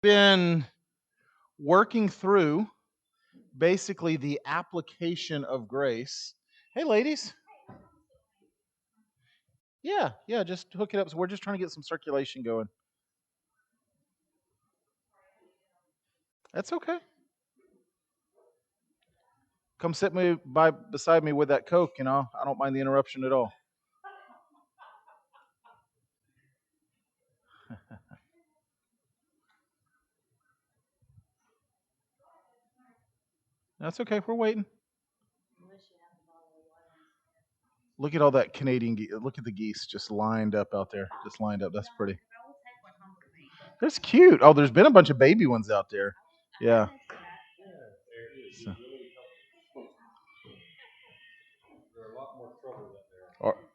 Been working through basically the application of grace. Hey, ladies. Yeah, just hook it up. So we're just trying to get some circulation going. That's okay. Come sit me by beside me with that Coke, I don't mind the interruption at all. That's okay. We're waiting. Look at all that Canadian look at the geese just lined up out there. Just lined up. That's pretty. That's cute. Oh, there's been a bunch of baby ones out there. Yeah. So,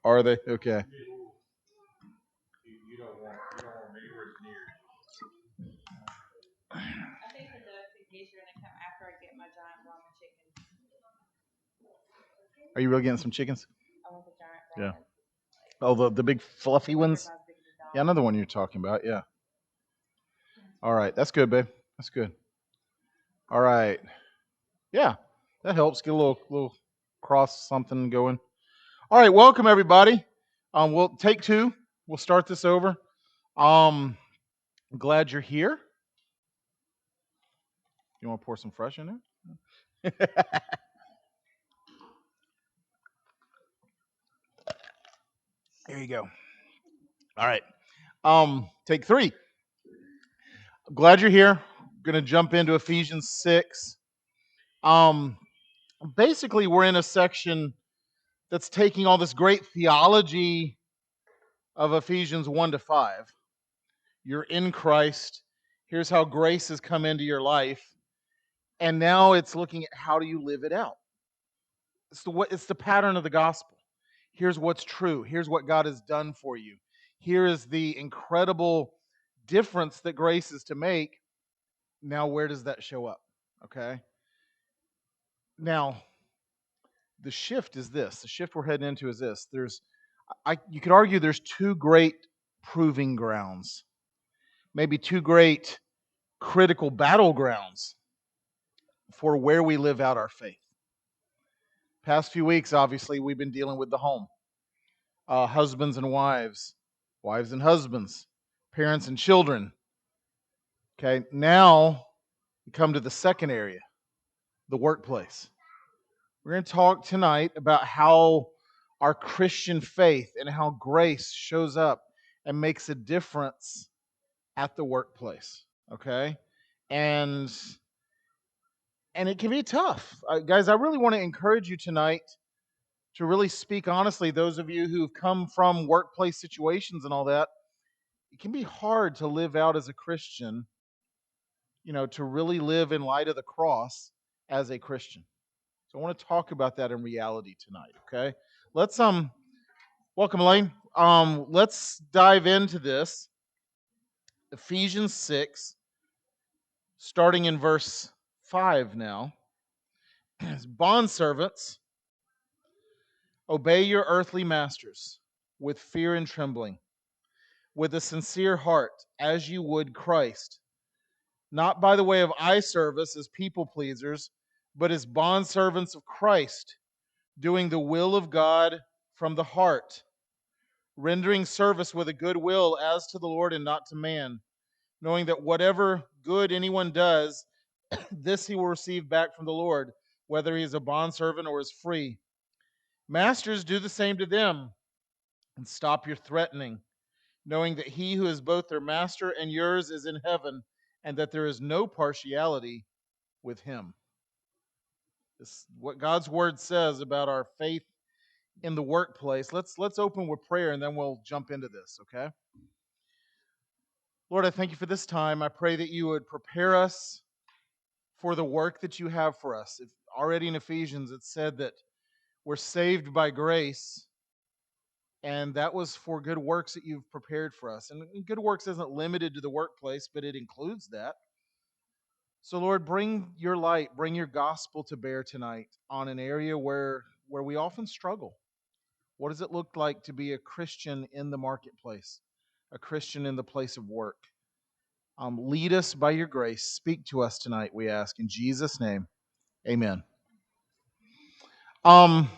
are they? Okay. Are you really getting some chickens? Yeah. Oh, the big fluffy ones? Yeah, another one you're talking about. Yeah. All right. That's good, babe. That's good. All right. Yeah. That helps. Get a little cross something going. All right. Welcome everybody. We'll take two. We'll start this over. I'm glad you're here. You want to pour some fresh in there? There you go. All right. Take three. Glad you're here. Going to jump into Ephesians 6. Um, Basically, we're in a section that's taking all this great theology of Ephesians 1 to 5. You're in Christ. Here's how grace has come into your life. And now it's looking at how do you live it out. It's the pattern of the gospel. Here's what's true. Here's what God has done for you. Here is the incredible difference that grace is to make. Now, where does that show up? Okay. Now, the shift is this. The shift we're heading into is this. You could argue there's two great proving grounds, maybe two great critical battlegrounds for where we live out our faith. Past few weeks, obviously, we've been dealing with the home, husbands and wives, wives and husbands, parents and children. Okay, now we come to the second area, the workplace. We're going to talk tonight about how our Christian faith and how grace shows up and makes a difference at the workplace. Okay, and it can be tough, guys. I really want to encourage you tonight to really speak honestly. Those of you who've come from workplace situations and all that, it can be hard to live out as a Christian. To really live in light of the cross as a Christian. So I want to talk about that in reality tonight. Okay, let's welcome Elaine. Let's dive into this. Ephesians 6, starting in verse 5 now. As bondservants, obey your earthly masters with fear and trembling, with a sincere heart, as you would Christ, not by the way of eye service as people pleasers, but as bondservants of Christ, doing the will of God from the heart, rendering service with a good will as to the Lord and not to man, knowing that whatever good anyone does, this he will receive back from the Lord, whether he is a bondservant or is free. Masters, do the same to them, and stop your threatening, knowing that he who is both their master and yours is in heaven, and that there is no partiality with him. This is what God's word says about our faith in the workplace. Let's open with prayer and then we'll jump into this, okay? Lord, I thank you for this time. I pray that you would prepare us for the work that you have for us. Already in Ephesians, it said that we're saved by grace, and that was for good works that you've prepared for us. And good works isn't limited to the workplace, but it includes that. So, Lord, bring your light, bring your gospel to bear tonight on an area where we often struggle. What does it look like to be a Christian in the marketplace, a Christian in the place of work? Lead us by your grace. Speak to us tonight, we ask. In Jesus' name, amen. Um,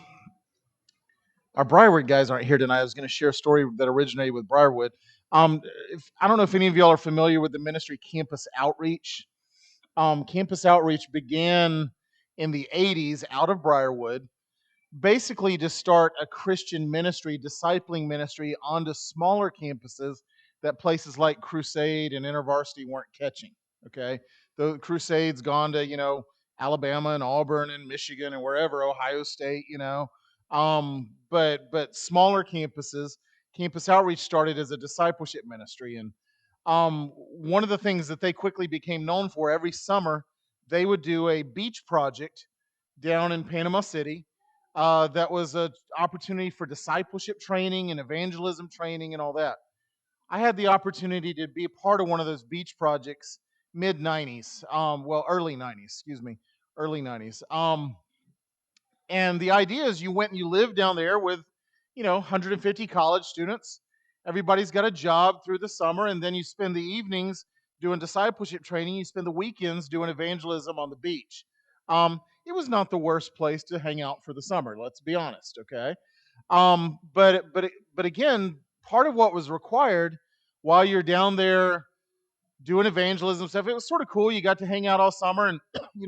our Briarwood guys aren't here tonight. I was going to share a story that originated with Briarwood. I don't know if any of y'all are familiar with the ministry Campus Outreach. Campus Outreach began in the 80s out of Briarwood, basically to start a Christian ministry, discipling ministry onto smaller campuses that places like Crusade and InterVarsity weren't catching. Okay, the Crusade's gone to Alabama and Auburn and Michigan and wherever, Ohio State, but smaller campuses. Campus Outreach started as a discipleship ministry, and one of the things that they quickly became known for, every summer they would do a beach project down in Panama City. That was an opportunity for discipleship training and evangelism training and all that. I had the opportunity to be a part of one of those beach projects mid 90s, early 90s, excuse me, early 90s. And the idea is you went and you lived down there with, 150 college students. Everybody's got a job through the summer, and then you spend the evenings doing discipleship training. You spend the weekends doing evangelism on the beach. It was not the worst place to hang out for the summer. Let's be honest, okay? But again, part of what was required while you're down there doing evangelism stuff, it was sort of cool. You got to hang out all summer, and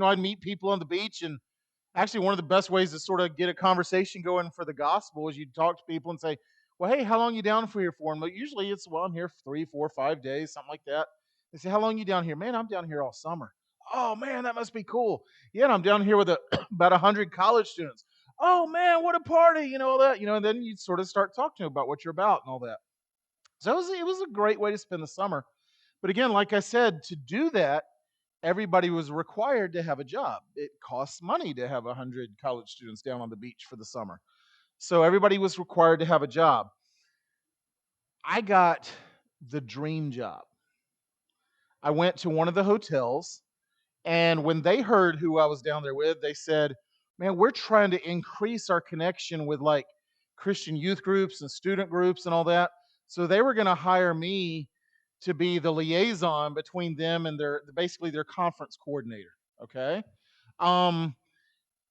I'd meet people on the beach. And actually, one of the best ways to sort of get a conversation going for the gospel is you talk to people and say, "Well, hey, how long you down for here for?" And usually it's, "Well, I'm here for 3, 4, 5 days, something like that." They say, "How long you down here?" "Man, I'm down here all summer." "Oh man, that must be cool." "Yeah, and I'm down here with about 100 college students." "Oh man, what a party!" All that. And then you sort of start talking about what you're about and all that. So it was a great way to spend the summer. But again, like I said, to do that, everybody was required to have a job. It costs money to have 100 college students down on the beach for the summer. So everybody was required to have a job. I got the dream job. I went to one of the hotels, and when they heard who I was down there with, they said, "Man, we're trying to increase our connection with like Christian youth groups and student groups and all that." So they were going to hire me to be the liaison between them and their conference coordinator. Okay. Um,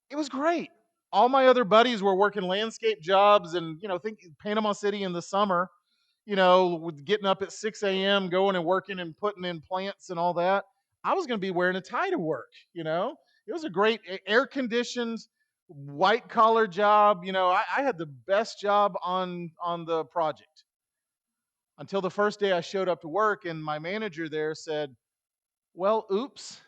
it was great. All my other buddies were working landscape jobs, and think Panama City in the summer, with getting up at 6 a.m., going and working and putting in plants and all that. I was going to be wearing a tie to work. It was a great air conditioned, white collar job. I had the best job on the project until the first day I showed up to work, and my manager there said, "Well, oops.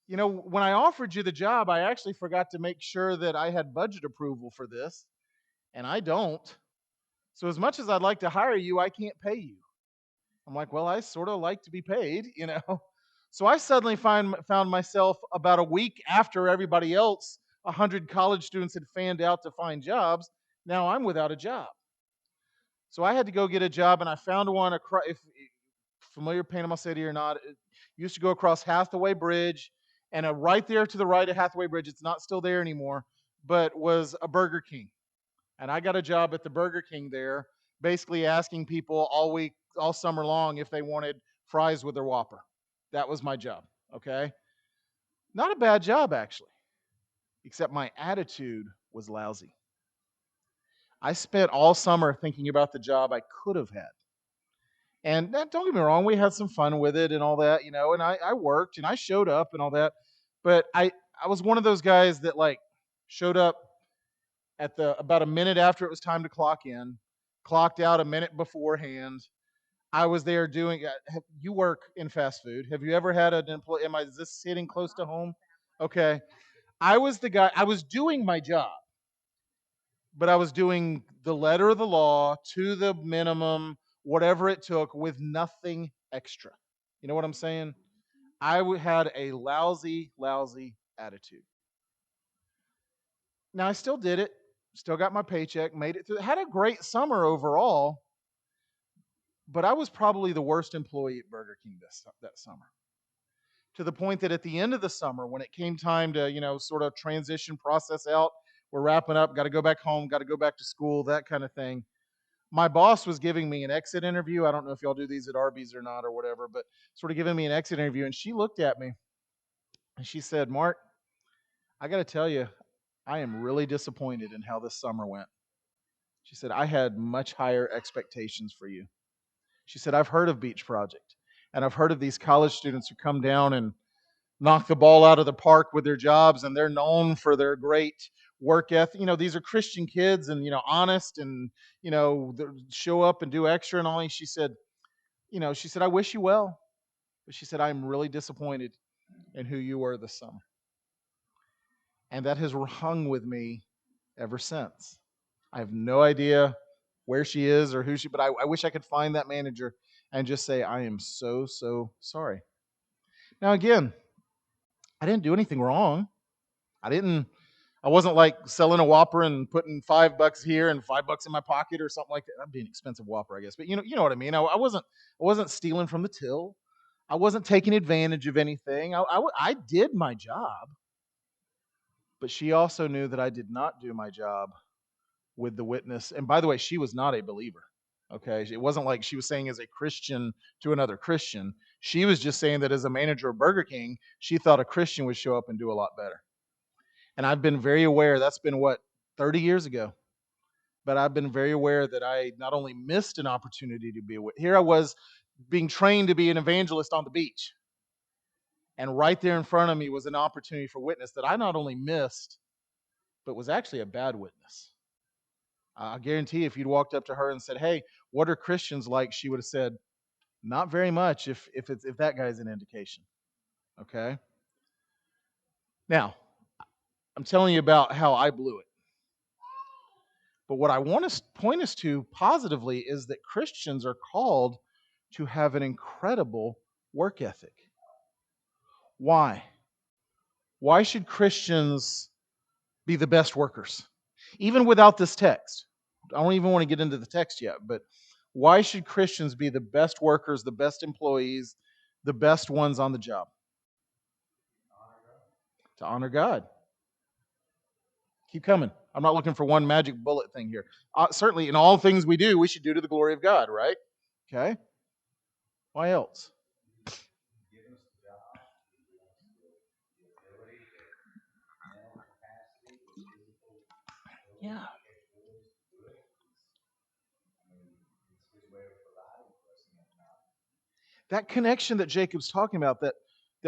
When I offered you the job, I actually forgot to make sure that I had budget approval for this, and I don't. So as much as I'd like to hire you, I can't pay you." I'm like, "Well, I sort of like to be paid." So I suddenly found myself about a week after everybody else, 100 college students had fanned out to find jobs. Now I'm without a job. So I had to go get a job, and I found one across. If familiar with Panama City or not, it used to go across Hathaway Bridge, and right there to the right of Hathaway Bridge, it's not still there anymore, but was a Burger King. And I got a job at the Burger King there, basically asking people all week, all summer long, if they wanted fries with their Whopper. That was my job. Okay. Not a bad job, actually, except my attitude was lousy. I spent all summer thinking about the job I could have had. And don't get me wrong, we had some fun with it and all that, and I worked and I showed up and all that. But I was one of those guys that like showed up at the about a minute after it was time to clock in, clocked out a minute beforehand. I was there doing. You work in fast food. Have you ever had an employee? Is this hitting close to home? Okay, I was the guy. I was doing my job, but I was doing the letter of the law to the minimum, whatever it took, with nothing extra. You know what I'm saying? Had a lousy, lousy attitude. Now I still did it. Still got my paycheck. Made it through. Had a great summer overall, but I was probably the worst employee at Burger King that summer. To the point that at the end of the summer, when it came time to, sort of transition process out, we're wrapping up, got to go back home, got to go back to school, that kind of thing. My boss was giving me an exit interview. I don't know if y'all do these at Arby's or not or whatever, but sort of giving me an exit interview. And she looked at me and she said, Mark, I got to tell you, I am really disappointed in how this summer went. She said, I had much higher expectations for you. She said, I've heard of Beach Project and I've heard of these college students who come down and knock the ball out of the park with their jobs, and they're known for their great work ethic. These are Christian kids and, honest and, show up and do extra and all. She said, she said, I wish you well. But she said, I'm really disappointed in who you were this summer. And that has hung with me ever since. I have no idea where she is or who but I wish I could find that manager and just say, I am so, so sorry. Now, again, I didn't do anything wrong. I wasn't like selling a Whopper and putting $5 here and $5 in my pocket or something like that. That'd be an expensive Whopper, I guess. But you know what I mean. I wasn't stealing from the till. I wasn't taking advantage of anything. I did my job. But she also knew that I did not do my job with the witness. And by the way, she was not a believer. Okay. It wasn't like she was saying as a Christian to another Christian. She was just saying that as a manager of Burger King, she thought a Christian would show up and do a lot better. And I've been very aware, that's been 30 years ago. But I've been very aware that I not only missed an opportunity to be a witness. Here I was being trained to be an evangelist on the beach. And right there in front of me was an opportunity for witness that I not only missed, but was actually a bad witness. I guarantee if you'd walked up to her and said, "Hey, what are Christians like?" she would have said, "Not very much if that guy's an indication." Okay? Now, I'm telling you about how I blew it. But what I want to point us to positively is that Christians are called to have an incredible work ethic. Why? Why should Christians be the best workers? Even without this text. I don't even want to get into the text yet, but why should Christians be the best workers, the best employees, the best ones on the job? To honor God. Keep coming. I'm not looking for one magic bullet thing here. Certainly, in all things we do, we should do to the glory of God, right? Okay. Why else? Yeah. That connection that Jacob's talking about, that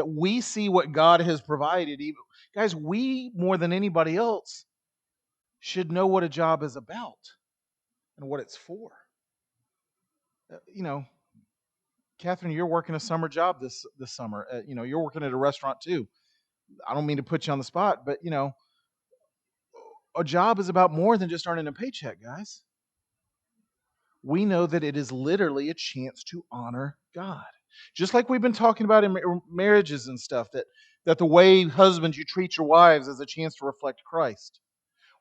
we see what God has provided. Even guys, we more than anybody else should know what a job is about and what it's for. You know, Catherine, you're working a summer job this summer. You're working at a restaurant too. I don't mean to put you on the spot, but a job is about more than just earning a paycheck, guys. We know that it is literally a chance to honor God. Just like we've been talking about in marriages and stuff, that the way husbands you treat your wives is a chance to reflect Christ.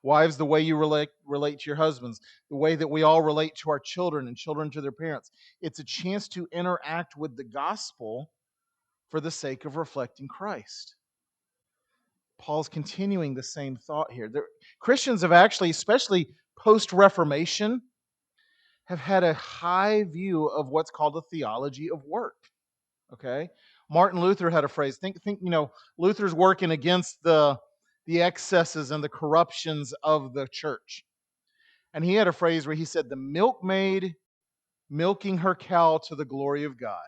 Wives, the way you relate to your husbands, the way that we all relate to our children and children to their parents. It's a chance to interact with the gospel for the sake of reflecting Christ. Paul's continuing the same thought here. Christians have actually, especially post-Reformation, have had a high view of what's called the theology of work. Okay? Martin Luther had a phrase. Think, Luther's working against the excesses and the corruptions of the church. And he had a phrase where he said, the milkmaid milking her cow to the glory of God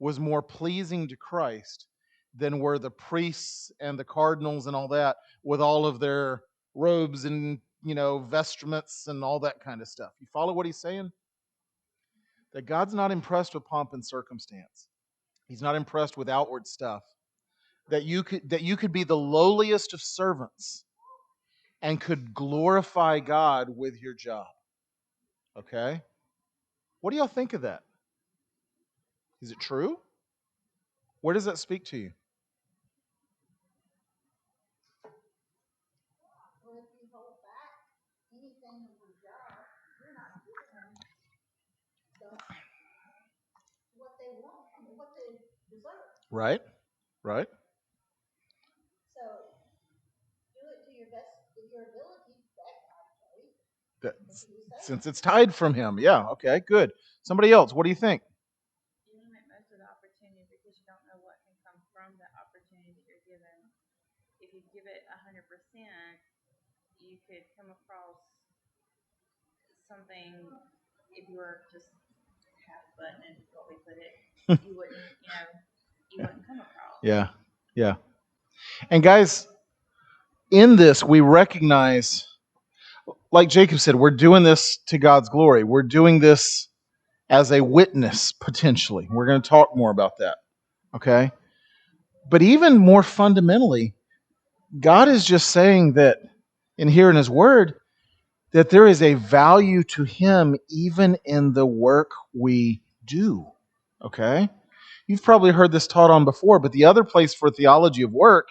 was more pleasing to Christ than were the priests and the cardinals and all that with all of their robes and, vestments and all that kind of stuff. You follow what he's saying? That God's not impressed with pomp and circumstance. He's not impressed with outward stuff. That you could be the lowliest of servants and could glorify God with your job. Okay? What do y'all think of that? Is it true? Where does that speak to you? Well, if you hold back anything of your job, you're not giving them what they want, what they deserve. Right? So do it to your best of your ability. That kind of way. That, since it's tied from him. Yeah, okay, good. Somebody else, what do you think? You limit most of the opportunity because you don't know what can come from the opportunity that you're given. If you give it 100%, you could come across something. If you were just half buttoned, what we put it, you wouldn't, you wouldn't come across. Yeah, yeah. And guys, in this, we recognize, like Jacob said, we're doing this to God's glory. We're doing this as a witness, potentially. We're going to talk more about that, okay? But even more fundamentally, God is just saying that in here in His Word, that there is a value to Him even in the work we do, okay? You've probably heard this taught on before, but the other place for theology of work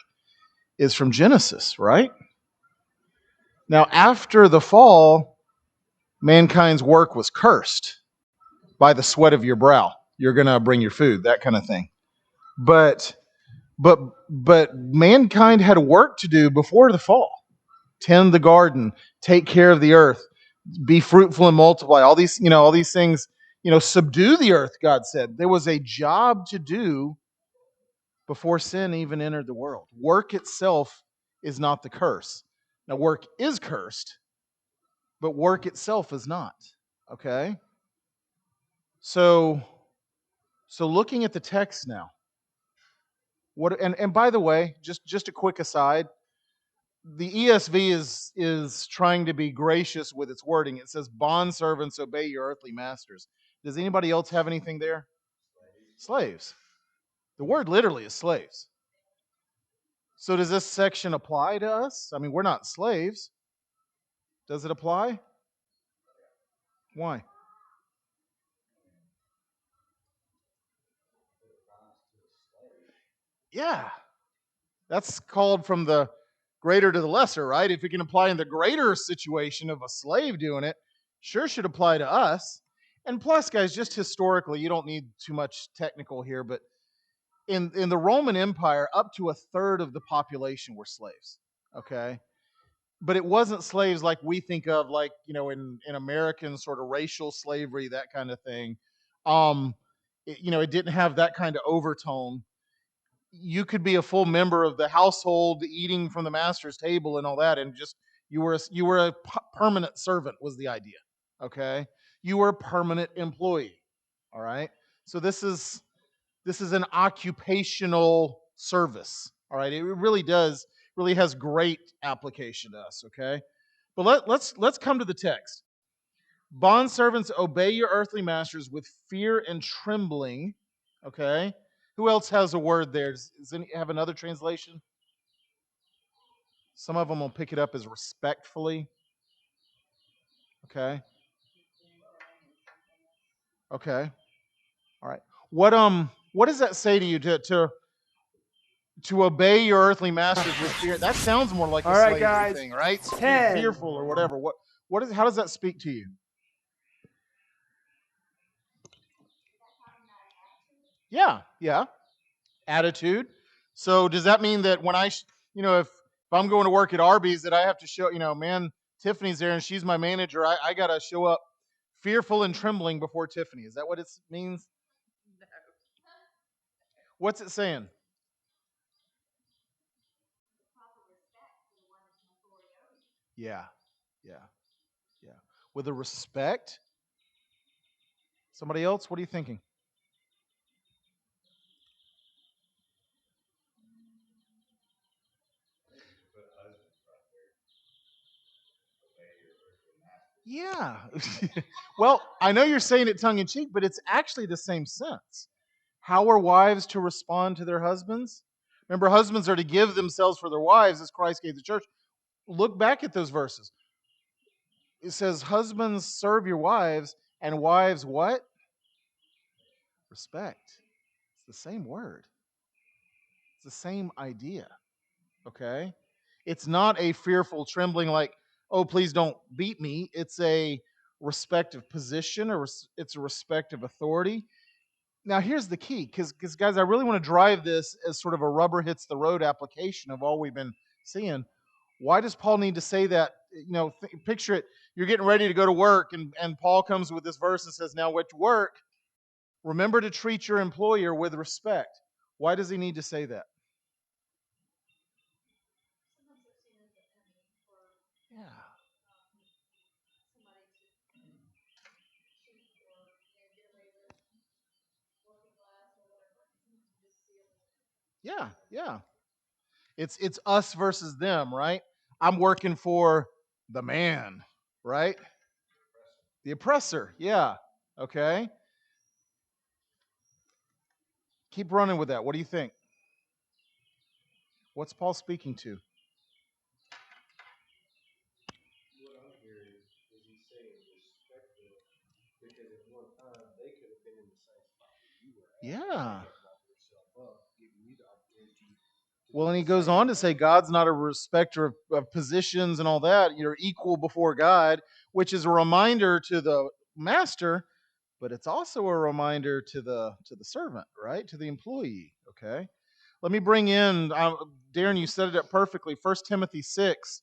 is from Genesis, right? Now, after the fall, mankind's work was cursed by the sweat of your brow. You're going to bring your food, that kind of thing. But but but mankind had work to do before the fall. Tend the garden, take care of the earth, be fruitful and multiply. All these things, subdue the earth, God said. There was a job to do before sin even entered the world. Work itself is not the curse. Now, work is cursed, but work itself is not. Okay? So looking at the text now, and by the way, just a quick aside, the ESV is trying to be gracious with its wording. It says, "Bond servants, obey your earthly masters." Does anybody else have anything there? Slaves. The word literally is slaves. So does this section apply to us? I mean, we're not slaves. Does it apply? Why? Yeah. That's called from the greater to the lesser, right? If it can apply in the greater situation of a slave doing it, sure should apply to us. And plus, guys, just historically, you don't need too much technical here, but in the Roman Empire, up to a third of the population were slaves. Okay. But it wasn't slaves like we think of, like, in American sort of racial slavery, that kind of thing. It didn't have that kind of overtone. You could be a full member of the household, eating from the master's table and all that, and just you were a permanent servant was the idea. Okay, you were a permanent employee. All right, so this is an occupational service. All right, it really has great application to us. Okay, but let's come to the text. Bond servants, obey your earthly masters with fear and trembling. Okay. Who else has a word there? Does any have another translation? Some of them will pick it up as respectfully. Okay. Okay. All right. What does that say to you to obey your earthly masters with fear? That sounds more like a All right, slavery guys. thing, right? Be 10. fearful or whatever. How does that speak to you? Yeah, yeah. Attitude. So does that mean that when if I'm going to work at Arby's, that I have to show, man, Tiffany's there and she's my manager, I got to show up fearful and trembling before Tiffany? Is that what it means? No. What's it saying? Yeah, yeah, yeah. With a respect. Somebody else, what are you thinking? Yeah. Well, I know you're saying it tongue in cheek, but it's actually the same sense. How are wives to respond to their husbands? Remember, husbands are to give themselves for their wives as Christ gave the church. Look back at those verses. It says, "Husbands, serve your wives," and wives, what? Respect. It's the same word, it's the same idea. Okay? It's not a fearful trembling like, "Oh, please don't beat me." It's a respect of position, or it's a respect of authority. Now, here's the key, because guys, I really want to drive this as sort of a rubber hits the road application of all we've been seeing. Why does Paul need to say that? Picture it. You're getting ready to go to work, and Paul comes with this verse and says, now at work, remember to treat your employer with respect. Why does he need to say that? Yeah. Yeah, yeah. It's us versus them, right? I'm working for the man, right? The oppressor. Yeah. Okay. Keep running with that. What do you think? What's Paul speaking to? What I'm hearing is he's saying respect them because at one time they could have been in the same spot that you were at. Yeah. They brought themselves up, giving you the opportunity. Well, and he goes on to say God's not a respecter of positions and all that. You're equal before God, which is a reminder to the master, but it's also a reminder to the servant, right? To the employee. Okay. Let me bring in Darren. You set it up perfectly. 1 Timothy 6,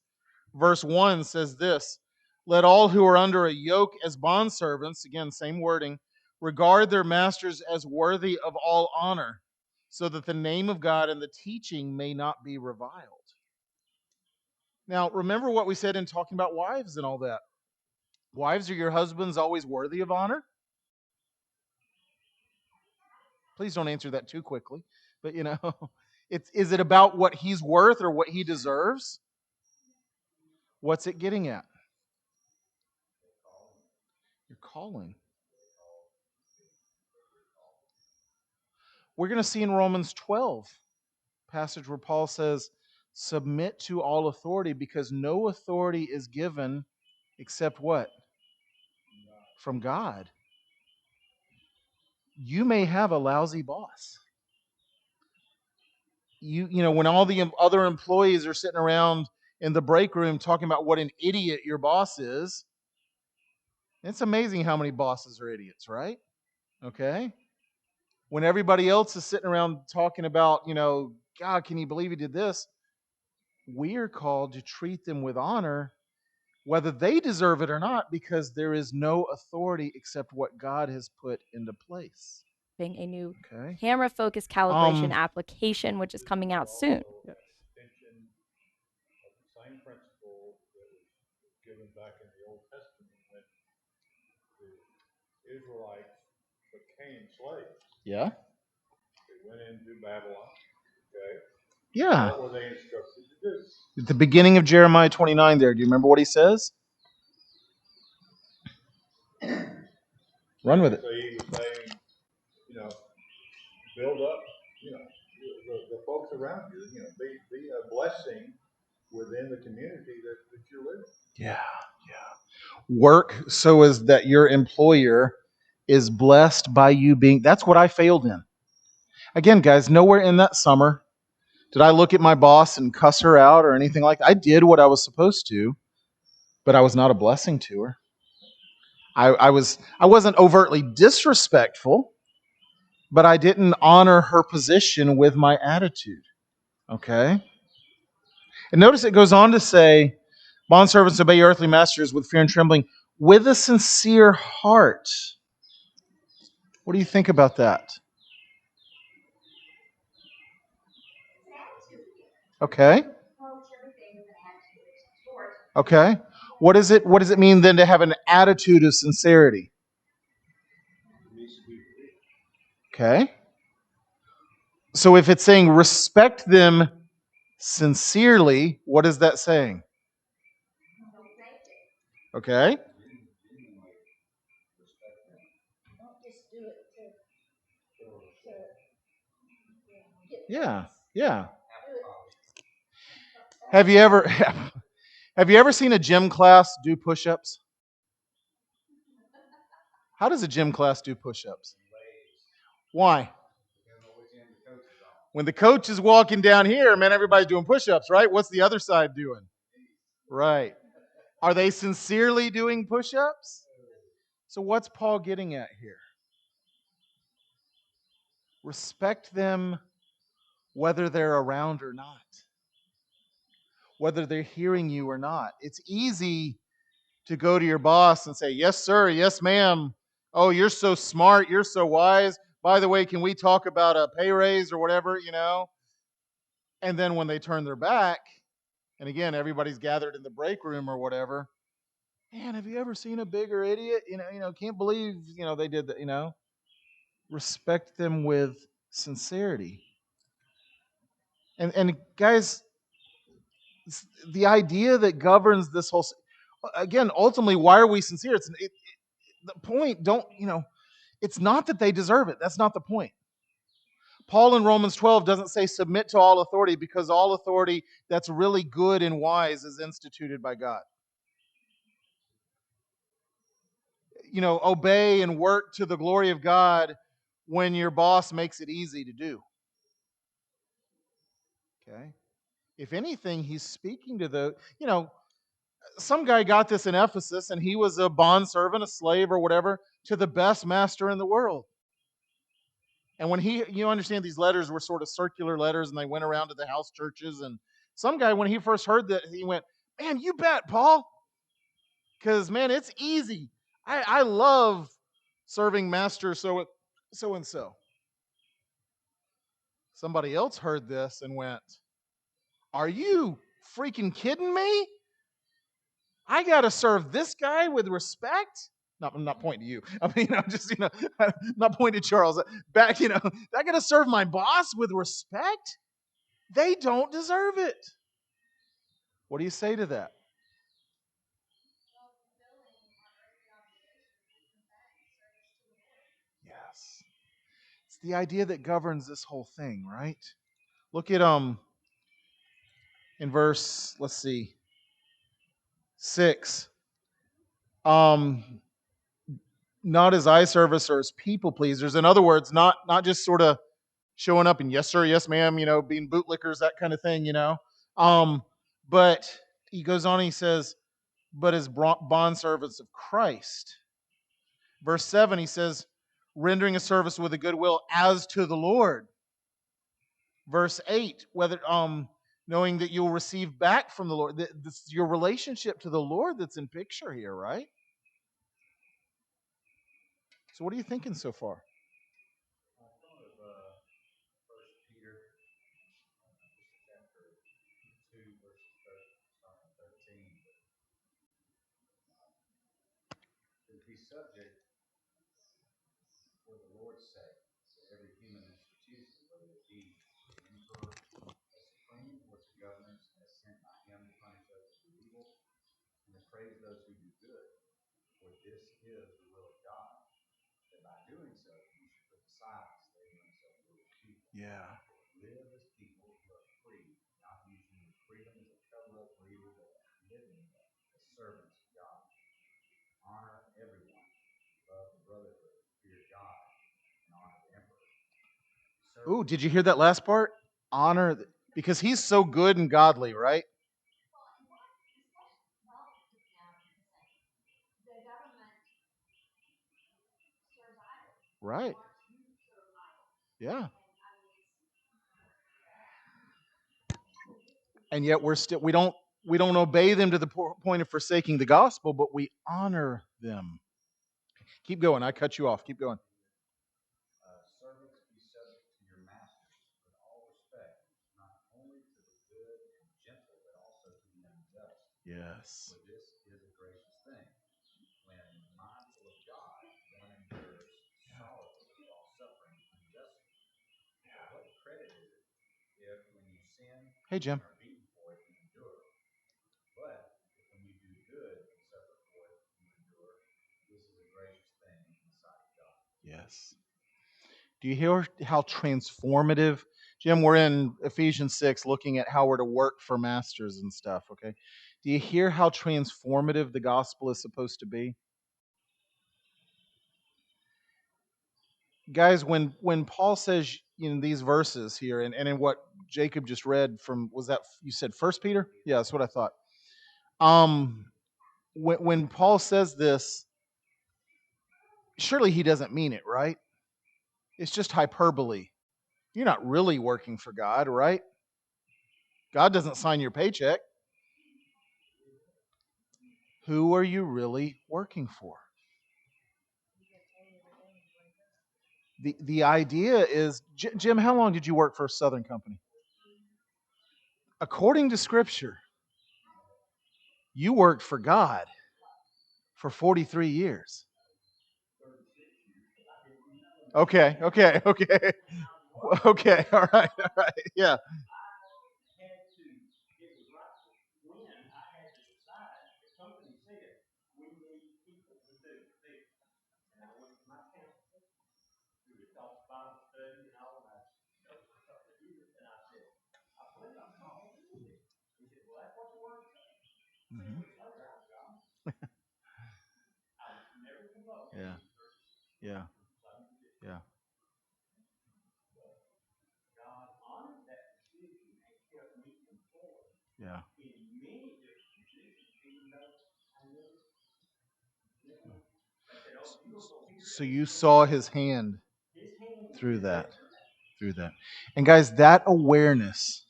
verse 1 says this: "Let all who are under a yoke as bondservants," again, same wording, "regard their masters as worthy of all honor, so that the name of God and the teaching may not be reviled." Now, remember what we said in talking about wives and all that. Wives, are your husbands always worthy of honor? Please don't answer that too quickly. But is it about what he's worth or what he deserves? What's it getting at? Your calling. We're going to see in Romans 12, passage where Paul says, submit to all authority because no authority is given except what? From God. You may have a lousy boss. When all the other employees are sitting around in the break room talking about what an idiot your boss is, it's amazing how many bosses are idiots, right? Okay. When everybody else is sitting around talking about, God, can you believe he did this? We're called to treat them with honor, whether they deserve it or not, because there is no authority except what God has put into place. A new Okay. camera focus calibration application, which is coming out soon. Yes. Extension of the same principle that was given back in the Old Testament when the Israelites became slaves. Yeah. They went into Babylon. Okay. Yeah. What were they instructed to do? At the beginning of Jeremiah 29 there, do you remember what he says? Run with it. So he was saying, build up, the folks around you, be a blessing within the community that you're living. Yeah. Work so as that your employer is blessed by you being. That's what I failed in. Again, guys, nowhere in that summer did I look at my boss and cuss her out or anything like that. I did what I was supposed to, but I was not a blessing to her. I wasn't overtly disrespectful, but I didn't honor her position with my attitude. Okay? And notice it goes on to say, bondservants, obey your earthly masters with fear and trembling, with a sincere heart. What do you think about that? Okay. Okay. What does it mean then to have an attitude of sincerity? Okay. So if it's saying respect them sincerely, what is that saying? Okay. Don't just do it to get Yeah. praise. Yeah. Do it. Have you ever seen a gym class do push-ups? How does a gym class do push-ups? Why? When the coach is walking down here, man, everybody's doing push-ups, right? What's the other side doing? Right. Are they sincerely doing push-ups? So what's Paul getting at here? Respect them whether they're around or not, whether they're hearing you or not. It's easy to go to your boss and say, yes, sir, yes, ma'am. Oh, you're so smart. You're so wise. By the way, can we talk about a pay raise or whatever, And then when they turn their back, and again, everybody's gathered in the break room or whatever, man, have you ever seen a bigger idiot? Can't believe, they did that, Respect them with sincerity. And guys, the idea that governs this whole, again, ultimately, why are we sincere? The point, it's not that they deserve it. That's not the point. Paul in Romans 12 doesn't say submit to all authority, because all authority that's really good and wise is instituted by God. Obey and work to the glory of God when your boss makes it easy to do. Okay? If anything, he's speaking to some guy got this in Ephesus, and he was a bondservant, a slave or whatever, to the best master in the world. And when you understand, these letters were sort of circular letters, and they went around to the house churches. And some guy, when he first heard that, he went, man, you bet, Paul. Because, man, it's easy. I love serving master so and so. Somebody else heard this and went, are you freaking kidding me? I got to serve this guy with respect? I'm not pointing to you. I mean, I'm just, not pointing to Charles. Back, I got to serve my boss with respect? They don't deserve it. What do you say to that? Yes. It's the idea that governs this whole thing, right? Look at in verse, let's see, 6. Not as eye service or as people pleasers. In other words, not just sort of showing up and yes sir, yes ma'am, being bootlickers, that kind of thing, But he goes on, he says, but as bondservants of Christ. Verse 7, he says, rendering a service with a good will as to the Lord. Verse 8, whether knowing that you'll receive back from the Lord. This is your relationship to the Lord that's in picture here, right? So what are you thinking so far? I thought of 1 Peter chapter 2, verses 13. Be subject for the Lord's sake to every human institution, whether it be the emperor as supreme or to governors as sent by him to punish those who do evil and to praise those who do good. For this is the will of God, that by doing so you should put aside slavery and self-rule people. Yeah. Live as people who are free, not using your freedom as a cover-up for evil, but living as servants of God. Honor everyone, love the brotherhood, fear God, and honor the emperor. Ooh, did you hear that last part? Honor, because he's so good and godly, right? Right. Yeah. And yet we don't obey them to the point of forsaking the gospel, but we honor them. Keep going. I cut you off. Keep going. Servants, be subject to your masters with all respect, not only to the good and gentle, but also to the unjust. Yes. For this is a gracious thing. When mindful of God, one endures sorrowfully while suffering unjustly. What credit is it if when you sin, Hey, Jim. are beaten for it, you endure? But if when you do good and suffer for it, you endure, this is a gracious thing in the sight of God. Yes. Do you hear how transformative? Jim, we're in Ephesians 6 looking at how we're to work for masters and stuff, okay? Do you hear how transformative the gospel is supposed to be? Guys, when Paul says in these verses here, and in what Jacob just read from, was that, you said 1 Peter? Yeah, that's what I thought. When Paul says this, surely he doesn't mean it, right? It's just hyperbole. You're not really working for God, right? God doesn't sign your paycheck. Who are you really working for? The idea is, Jim, how long did you work for a Southern Company? According to Scripture, you worked for God for 43 years. Okay. Okay, all right, yeah. Mhm. Yeah, yeah, yeah, yeah. So you saw his hand through that, through that. And guys, that awareness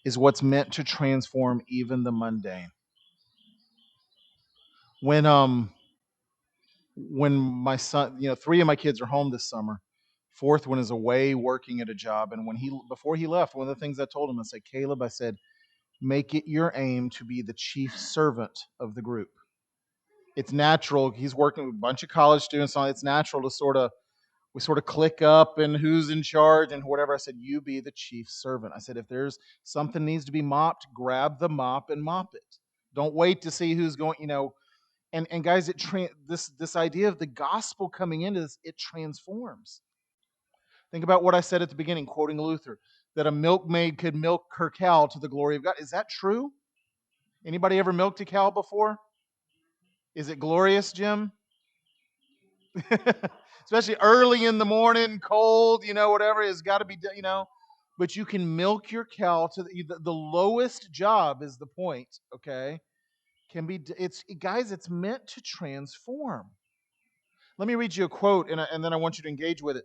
is what's meant to transform even the mundane. When when my son, three of my kids are home this summer. Fourth one is away working at a job. And before he left, one of the things I told him, I said, Caleb, I said, make it your aim to be the chief servant of the group. It's natural. He's working with a bunch of college students. It's natural to we sort of click up and who's in charge and whatever. I said, you be the chief servant. I said, if there's something needs to be mopped, grab the mop and mop it. Don't wait to see who's going, and guys, this idea of the gospel coming into this, it transforms. Think about what I said at the beginning, quoting Luther, that a milkmaid could milk her cow to the glory of God. Is that true? Anybody ever milked a cow before? Is it glorious, Jim? Especially early in the morning, cold, whatever. It's got to be, But you can milk your cow to the lowest job is the point, okay? Guys, it's meant to transform. Let me read you a quote, and then I want you to engage with it.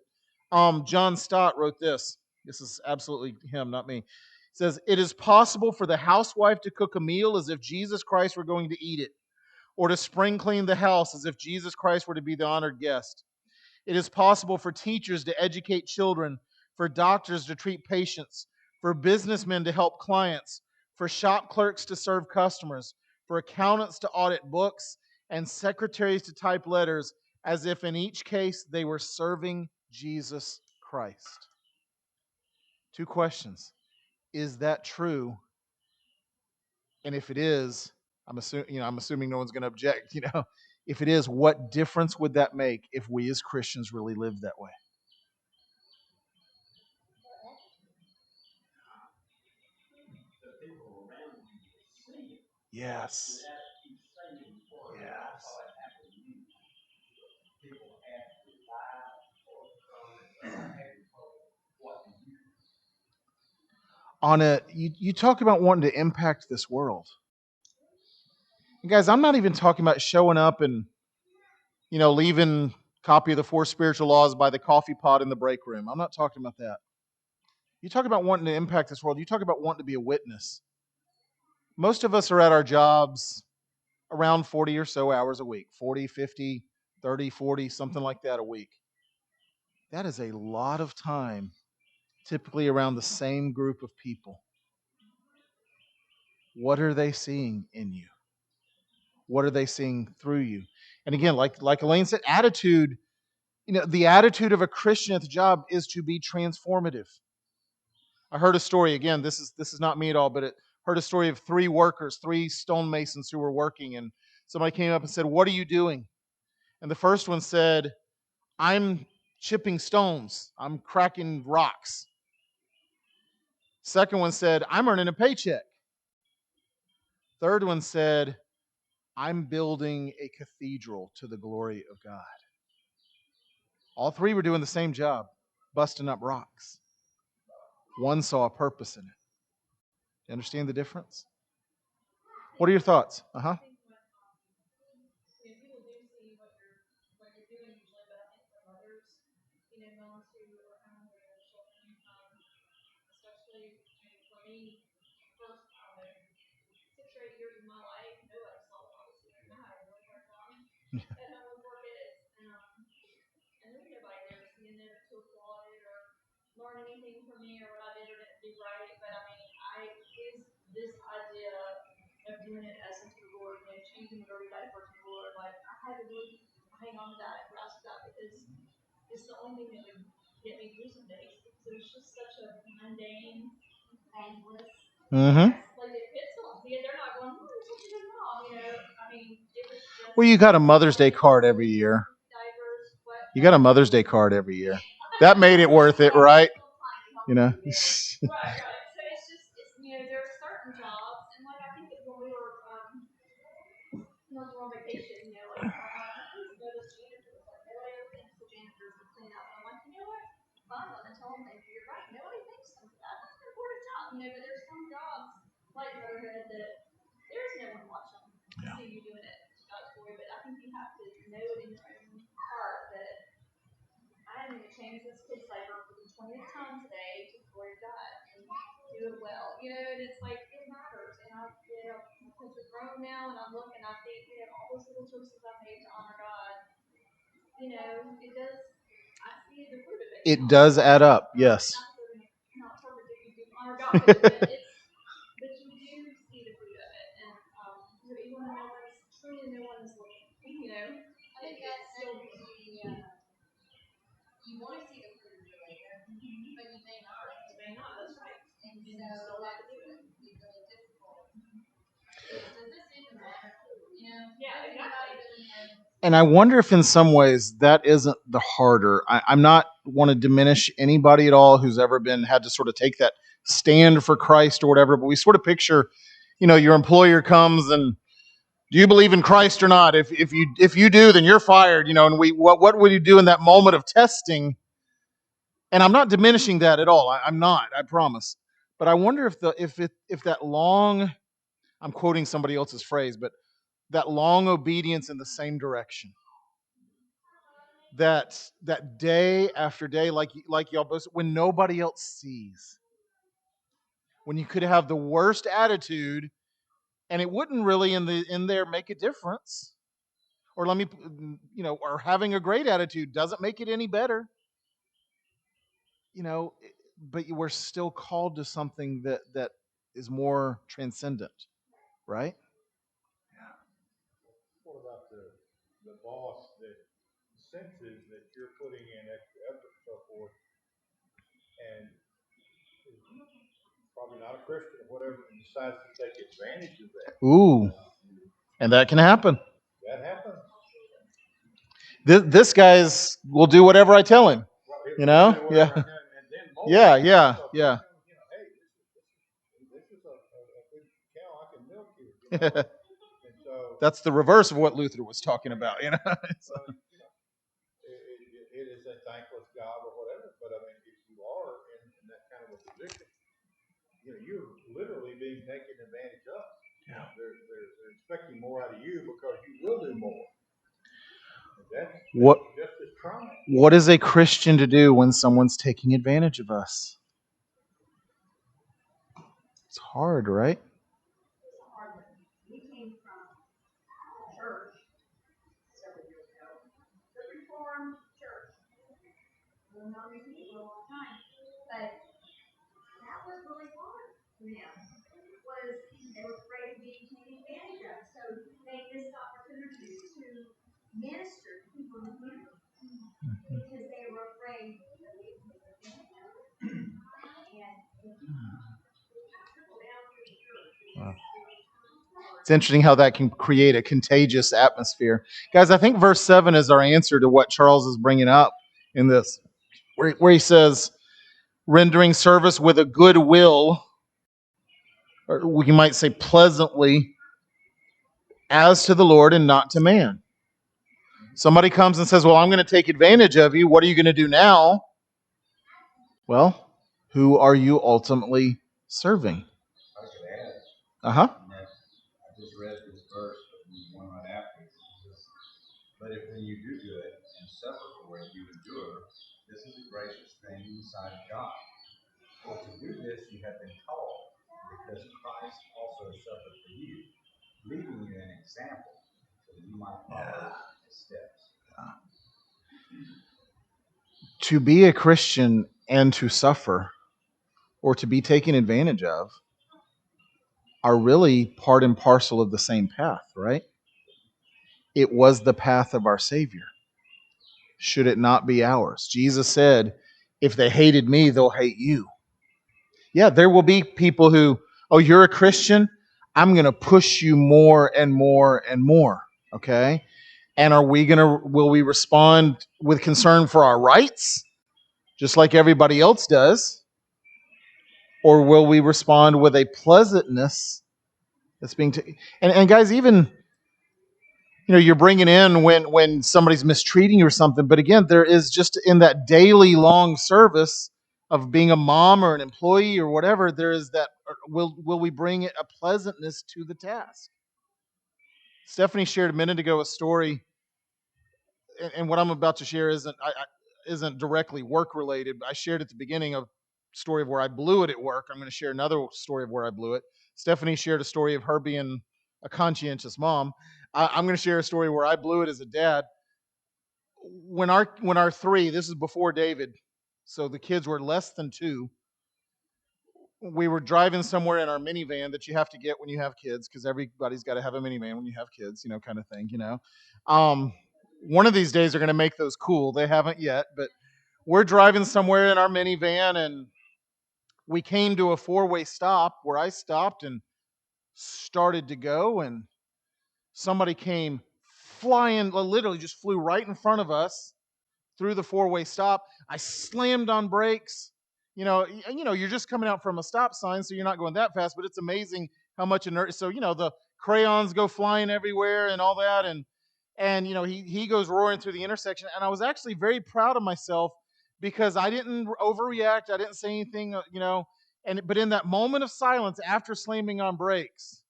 John Stott wrote this. This is absolutely him, not me. He says, it is possible for the housewife to cook a meal as if Jesus Christ were going to eat it, or to spring clean the house as if Jesus Christ were to be the honored guest. It is possible for teachers to educate children, for doctors to treat patients, for businessmen to help clients, for shop clerks to serve customers, for accountants to audit books, and secretaries to type letters, as if in each case they were serving Jesus Christ. Two questions. Is that true? And if it is, I'm assuming no one's going to object, If it is, what difference would that make if we as Christians really lived that way? Yes. Yes. You talk about wanting to impact this world. And guys, I'm not even talking about showing up and leaving copy of the four spiritual laws by the coffee pot in the break room. I'm not talking about that. You talk about wanting to impact this world. You talk about wanting to be a witness. Most of us are at our jobs around 40 or so hours a week, 40, 50, 30, 40, something like that a week. That is a lot of time, typically around the same group of people. What are they seeing in you? What are they seeing through you? And again, like Elaine said, attitude, the attitude of a Christian at the job is to be transformative. I heard a story, again, this is not me at all, but it heard a story of three stonemasons who were working, and somebody came up and said, "What are you doing?" And the first one said, "I'm chipping stones. I'm cracking rocks." Second one said, "I'm earning a paycheck." Third one said, "I'm building a cathedral to the glory of God." All three were doing the same job, busting up rocks. One saw a purpose in it. You understand the difference? What are your thoughts? Uh-huh. anything for me or what I did or didn't do right, but I mean, is this idea of doing it as unto the Lord, changing your diaper to the Lord, like I had to really hang on to that and grasp that because it's the only thing that would get me through some days because it was just such a mundane, thankless. Mm-hmm. Like it fits them. They're not going, oh, there's something going wrong, I mean, it was just. Well, you got a Mother's Day card every year. Diapers, what? You got a Mother's Day card every year. That made it worth it, right? You know. Right. So it's just, there are certain jobs, and like I think that when we were on vacation, like go to janitors, like nobody ever thinks the janitors would clean up. I'm like, you know what? Fine, let them tell them thank you. You're right. Nobody thinks of that. That's an important job, but there's some jobs like motherhood that there's no one watching to see you doing it to God's glory. But I think you have to know it in your own heart that I'm going to change this kid's diaper for the 20th time today to the glory of God and do it well. And it's like it matters. And because we're grown now, and I'm looking, I think all those little choices I made to honor God. It does. I see the fruit of it. It does add up. Yes. Not perfect if you do honor God, but you do see the fruit of it, and even when truly no one is looking. I think that's still the you want to see the fruit of it later, but you may not. You may not. That's right. And so that's really difficult. Does this even matter? Yeah, exactly. And I wonder if in some ways that isn't the harder. I'm not want to diminish anybody at all who's ever had to sort of take that stand for Christ or whatever, but we sort of picture, your employer comes and, do you believe in Christ or not? If you do, then you're fired, and what would you do in that moment of testing? And I'm not diminishing that at all. I'm not, I promise. But I wonder if that long, I'm quoting somebody else's phrase, but that long obedience in the same direction, that day after day, like y'all both, when nobody else sees, when you could have the worst attitude and it wouldn't really in there make a difference, or or having a great attitude doesn't make it any better, but we're still called to something that is more transcendent, right? What about the boss that senses that you're putting in extra effort and so forth, and is probably not a Christian or whatever, and decides to take advantage of that? Ooh, and that can happen. That happens. This guy's will do whatever I tell him. Yeah. Yeah. Hey, this is a good cow I can milk here. And so That's the reverse of what Luther was talking about. it is a thankless job or whatever. But I mean, if you are in that kind of a position, you're literally being taken advantage of. Yeah. They're expecting more out of you because you will do more. That's just as trying. What is a Christian to do when someone's taking advantage of us? It's hard, right? We came from church several years ago, the Reformed church. We'll not repeat for a long time, but that was really hard for them. They were afraid of being taken advantage of, so they missed opportunities to minister to people in the community because they were afraid of being taken advantage of. Wow. It's interesting how that can create a contagious atmosphere. Guys, I think verse 7 is our answer to what Charles is bringing up in this, where he says, rendering service with a good will, or we might say pleasantly, as to the Lord and not to man. Somebody comes and says, well, I'm going to take advantage of you. What are you going to do now? Well, who are you ultimately serving? I could add. Uh-huh. I just read this verse, but the one right after it says, but if when you do good and suffer for it, you endure, this is a gracious thing in the sight of God. For to do this you have been called, because Christ also suffered for you, leaving you an example, so that you might follow his steps. To be a Christian and to suffer or to be taken advantage of are really part and parcel of the same path, right? It was the path of our Savior. Should it not be ours? Jesus said, if they hated me, they'll hate you. Yeah, there will be people who, oh, you're a Christian? I'm going to push you more and more and more, okay? And will we respond with concern for our rights, just like everybody else does? Or will we respond with a pleasantness that's being, and guys, even, you're bringing in when somebody's mistreating you or something. But again, there is just in that daily long service of being a mom or an employee or whatever, there is that, will we bring a pleasantness to the task? Stephanie shared a minute ago a story, and what I'm about to share isn't directly work related. But I shared at the beginning a story of where I blew it at work. I'm going to share another story of where I blew it. Stephanie shared a story of her being a conscientious mom. I'm going to share a story where I blew it as a dad. When our three, this is before David, so the kids were less than 2. We were driving somewhere in our minivan that you have to get when you have kids, because everybody's got to have a minivan when you have kids, kind of thing. One of these days they're going to make those cool. They haven't yet, but we're driving somewhere in our minivan, and we came to a 4-way stop where I stopped and started to go, and somebody came flying, literally just flew right in front of us through the 4-way stop. I slammed on brakes. You're just coming out from a stop sign, so you're not going that fast, but it's amazing how much inertia. So, the crayons go flying everywhere and all that. And he goes roaring through the intersection. And I was actually very proud of myself because I didn't overreact. I didn't say anything, but in that moment of silence after slamming on brakes,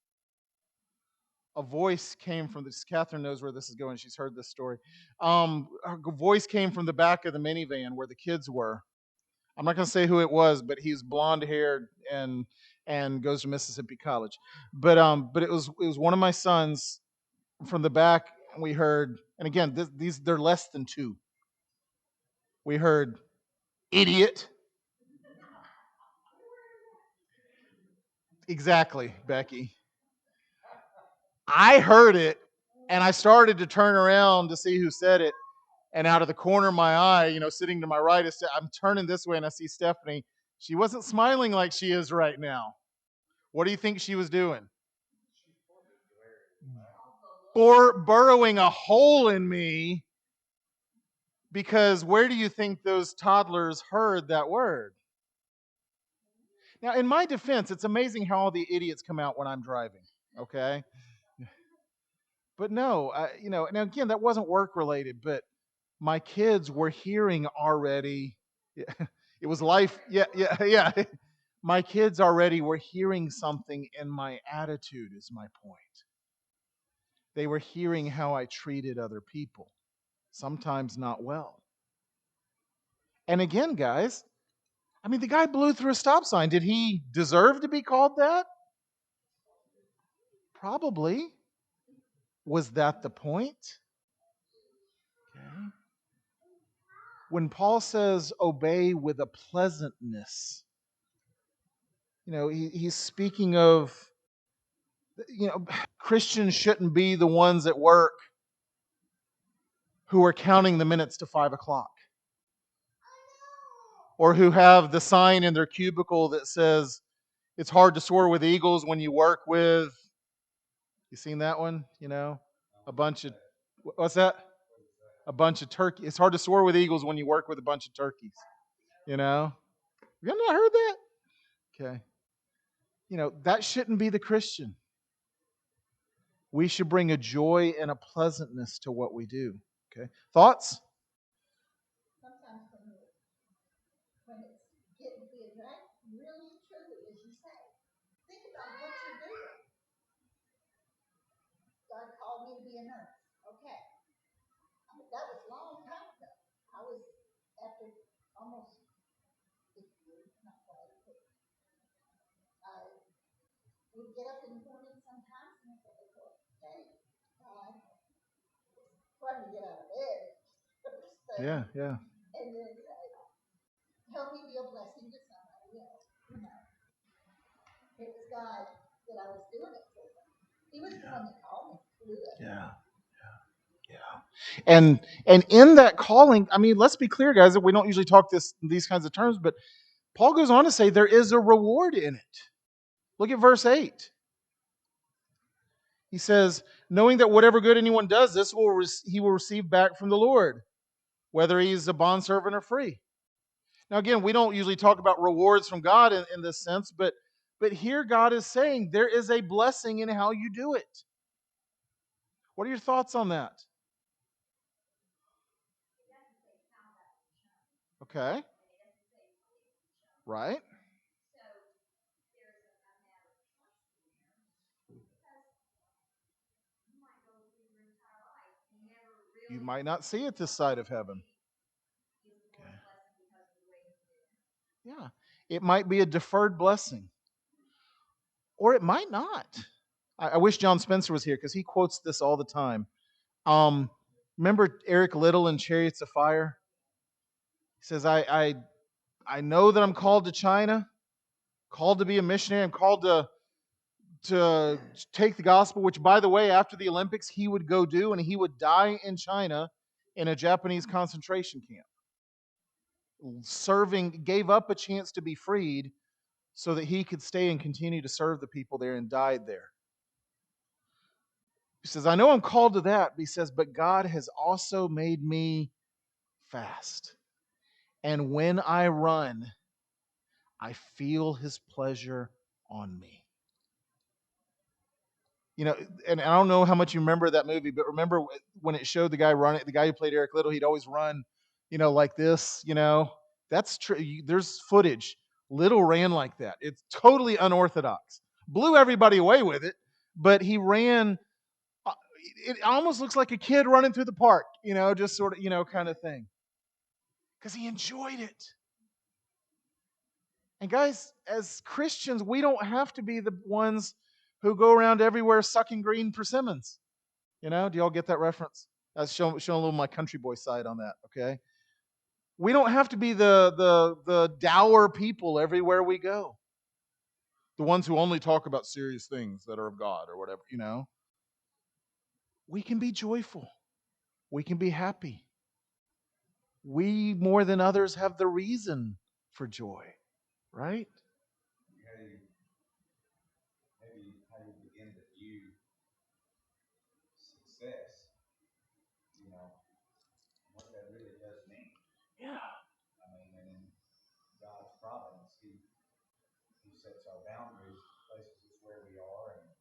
a voice came from this. Catherine knows where this is going. She's heard this story. A voice came from the back of the minivan where the kids were. I'm not going to say who it was, but he's blonde haired and goes to Mississippi College. But it was one of my sons from the back. And we heard, and again, they're less than 2. We heard, idiot. Exactly, Becky. I heard it, and I started to turn around to see who said it. And out of the corner of my eye, sitting to my right, I'm turning this way and I see Stephanie. She wasn't smiling like she is right now. What do you think she was doing? Burrowing a hole in me, because where do you think those toddlers heard that word? Now, in my defense, it's amazing how all the idiots come out when I'm driving, okay? But no, now again, that wasn't work related, but my kids were hearing already. It was life. Yeah. My kids already were hearing something in my attitude, is my point. They were hearing how I treated other people, sometimes not well. And again, guys, the guy blew through a stop sign. Did he deserve to be called that? Probably. Was that the point? Okay. When Paul says obey with a pleasantness, he's speaking of, Christians shouldn't be the ones at work who are counting the minutes to 5 o'clock, or who have the sign in their cubicle that says it's hard to soar with eagles when you work with, you seen that one? A bunch of, what's that? A bunch of turkey. It's hard to soar with eagles when you work with a bunch of turkeys. You have not heard that? Okay. That shouldn't be the Christian. We should bring a joy and a pleasantness to what we do. Okay. Thoughts? Sometimes when it's getting to be a drag, really and truly, as you say, think about what you're doing. God called me to be a nurse. Okay. That was a long time ago. I was, after almost 50 years, not quite, but I would get up in the morning sometimes and say, okay, God, it's fun to get out of bed. Yeah. And then say, help me be a blessing to somebody else. God that I was doing it for. He was the one that called me to do it. Yeah. And in that calling, I mean, let's be clear, guys, that we don't usually talk these kinds of terms, but Paul goes on to say there is a reward in it. Look at verse 8. He says, knowing that whatever good anyone does, he will receive back from the Lord, whether he's a bondservant or free. Now, again, we don't usually talk about rewards from God in this sense, but here God is saying there is a blessing in how you do it. What are your thoughts on that? Okay. Right. You might not see it this side of heaven. Okay. Yeah. It might be a deferred blessing. Or it might not. I wish John Spencer was here because he quotes this all the time. Remember Eric Liddell in Chariots of Fire? He says, I know that I'm called to China, called to be a missionary. I'm called to take the gospel, which, by the way, after the Olympics, he would go do, and he would die in China in a Japanese concentration camp. Gave up a chance to be freed so that he could stay and continue to serve the people there, and died there. He says, I know I'm called to that, but he says, but God has also made me fast. And when I run, I feel his pleasure on me. You know, and I don't know how much you remember that movie, but remember when it showed the guy running, the guy who played Eric Liddell, he'd always run, like this, That's true. There's footage. Liddell ran like that. It's totally unorthodox. Blew everybody away with it, but he ran. It almost looks like a kid running through the park, just sort of, kind of thing. Because he enjoyed it. And guys, as Christians, we don't have to be the ones who go around everywhere sucking green persimmons. Do y'all get that reference? That's showing a little my country boy side on that, okay? We don't have to be the dour people everywhere we go. The ones who only talk about serious things that are of God or whatever, We can be joyful. We can be happy. We, more than others, have the reason for joy, right? How do you begin to view success? What that really does mean. Yeah. I mean, and in God's providence, He sets our boundaries, places us where we are, and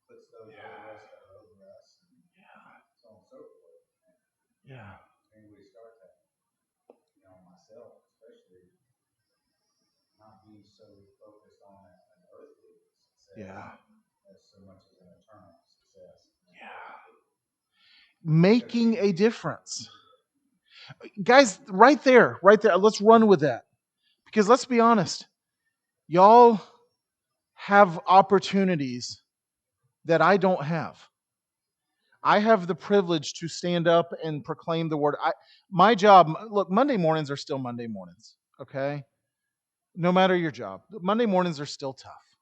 puts those over us that are over us, and so on and so forth. Yeah. And we start to, myself especially, not being so focused on an earthly success. Yeah. As so much as an eternal success. Yeah. Making a difference. Guys, right there. Let's run with that. Because let's be honest, y'all have opportunities that I don't have. I have the privilege to stand up and proclaim the word. My job, look, Monday mornings are still Monday mornings, okay? No matter your job, Monday mornings are still tough.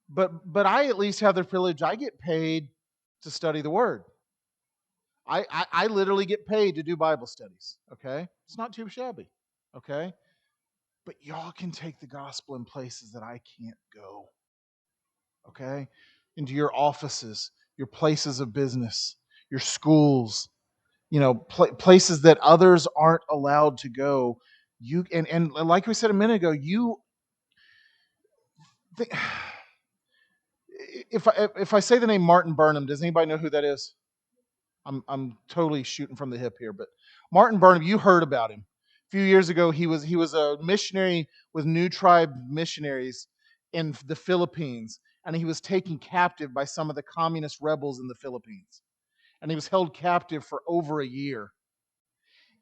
But I at least have the privilege. I get paid to study the word. I literally get paid to do Bible studies, okay? It's not too shabby, okay? But y'all can take the gospel in places that I can't go, okay? Into your offices, your places of business, your schools, places that others aren't allowed to go. You and like we said a minute ago, if I say the name Martin Burnham, does anybody know who that is? I'm totally shooting from the hip here, but Martin Burnham, you heard about him. A few years ago, he was a missionary with New Tribe Missionaries in the Philippines, and he was taken captive by some of the communist rebels in the Philippines. And he was held captive for over a year.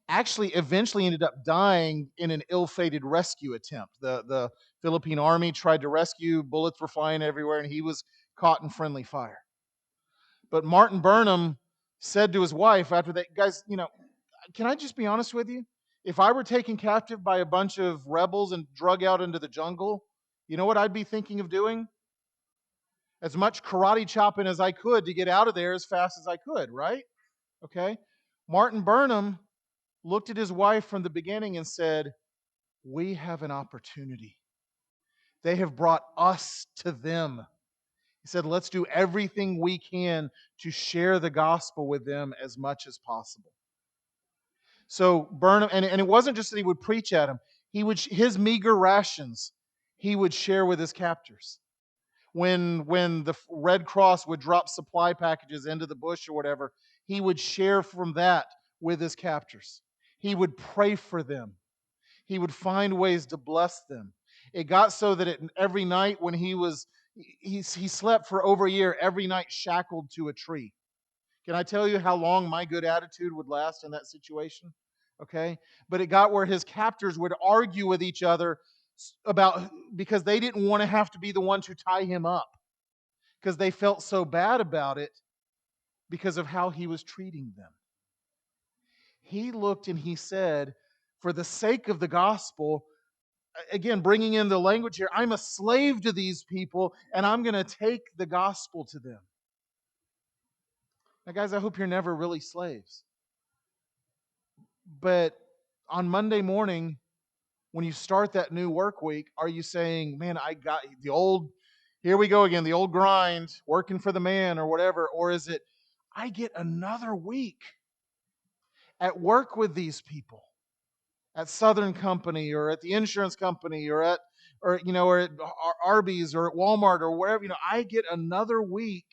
Actually, eventually ended up dying in an ill-fated rescue attempt. The Philippine army tried to rescue, bullets were flying everywhere, and he was caught in friendly fire. But Martin Burnham said to his wife after that, guys, can I just be honest with you? If I were taken captive by a bunch of rebels and drug out into the jungle, You know what I'd be thinking of doing? As much karate chopping as I could to get out of there as fast as I could, right? Okay? Martin Burnham looked at his wife from the beginning and said, we have an opportunity. They have brought us to them. He said, let's do everything we can to share the gospel with them as much as possible. So Burnham, and it wasn't just that he would preach at them, his meager rations he would share with his captors. When the Red Cross would drop supply packages into the bush or whatever, he would share from that with his captors. He would pray for them. He would find ways to bless them. It got so that every night when he slept for over a year, every night shackled to a tree. Can I tell you how long my good attitude would last in that situation? Okay? But it got where his captors would argue with each other because they didn't want to have to be the one to tie him up, because they felt so bad about it because of how he was treating them. He looked and he said, for the sake of the gospel, again, bringing in the language here, I'm a slave to these people, and I'm going to take the gospel to them. Now, guys, I hope you're never really slaves. But on Monday morning, when you start that new work week, are you saying, man, I got the old, here we go again, the old grind, working for the man or whatever? Or is it, I get another week at work with these people, at Southern Company or at the insurance company or at Arby's or at Walmart or wherever, I get another week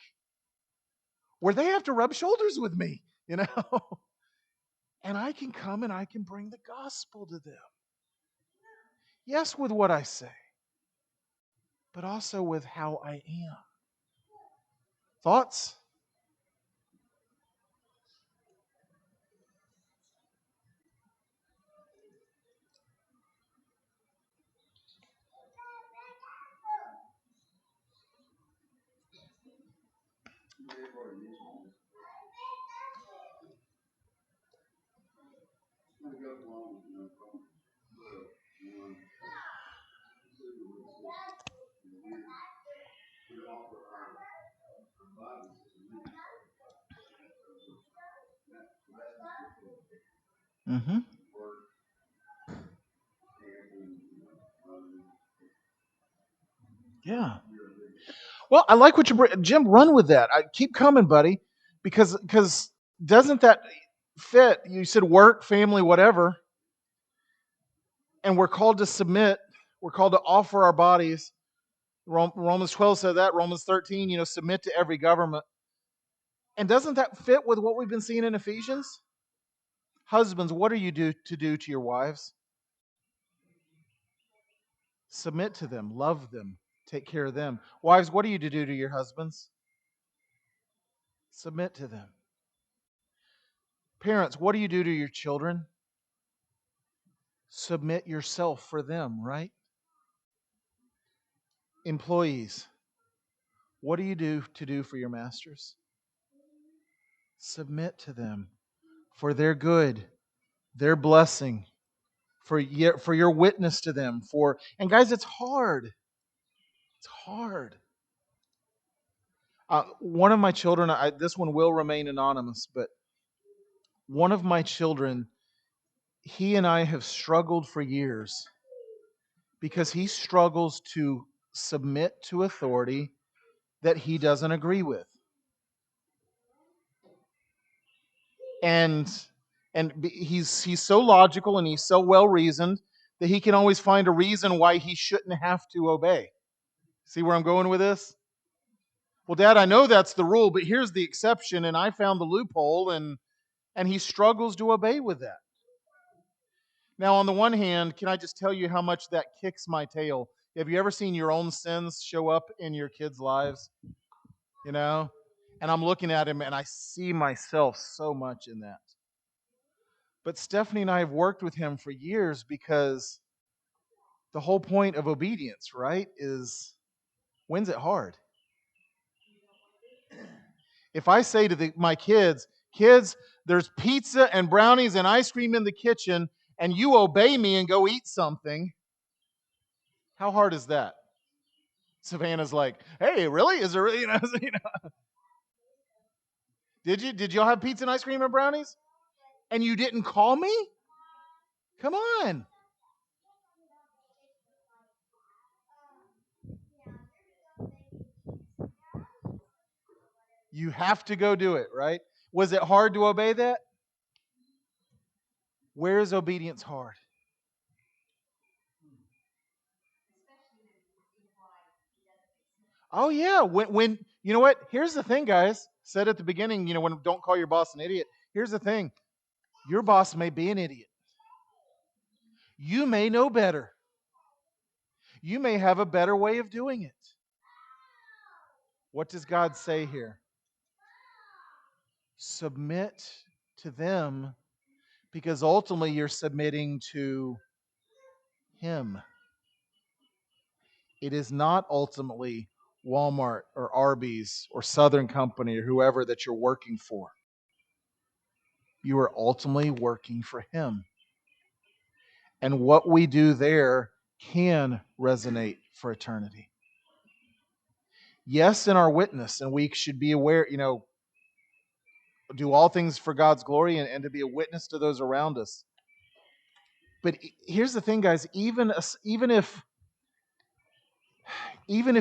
where they have to rub shoulders with me, and I can come and I can bring the gospel to them. Yes, with what I say, but also with how I am. Thoughts? Mm-hmm. Yeah. Well, I like what you bring, Jim. Run with that. I keep coming, buddy, because doesn't that fit? You said work, family, whatever, and we're called to submit. We're called to offer our bodies. Romans 12 said that. Romans 13, submit to every government. And doesn't that fit with what we've been seeing in Ephesians? Husbands, what are you to do to your wives? Submit to them, love them, take care of them. Wives, what are you to do to your husbands? Submit to them. Parents, what do you do to your children? Submit yourself for them, right? Employees, what do you do for your masters? Submit to them for their good, their blessing, for your witness to them. And guys, it's hard. It's hard. One of my children, this one will remain anonymous, but one of my children, he and I have struggled for years because he struggles to submit to authority that he doesn't agree with. And he's so logical and he's so well reasoned that he can always find a reason why he shouldn't have to obey. See where I'm going with this? Well, Dad, I know that's the rule, but here's the exception, and I found the loophole, and he struggles to obey with that. Now, on the one hand, can I just tell you how much that kicks my tail? Have you ever seen your own sins show up in your kids' lives? And I'm looking at him and I see myself so much in that. But Stephanie and I have worked with him for years because the whole point of obedience, right, is when's it hard? If I say to my kids, there's pizza and brownies and ice cream in the kitchen, and you obey me and go eat something, how hard is that? Savannah's like, hey, really? Is there really, you know? Did y'all have pizza and ice cream and brownies? And you didn't call me? Come on. You have to go do it, right? Was it hard to obey that? Where is obedience hard? Oh yeah, when you know what? Here's the thing, guys. Said at the beginning, when don't call your boss an idiot. Here's the thing. Your boss may be an idiot. You may know better. You may have a better way of doing it. What does God say here? Submit to them, because ultimately you're submitting to Him. It is not ultimately Walmart or Arby's or Southern Company or whoever that you're working for. You are ultimately working for Him. And what we do there can resonate for eternity. Yes, in our witness, and we should be aware, do all things for God's glory and to be a witness to those around us. But here's the thing, guys, even if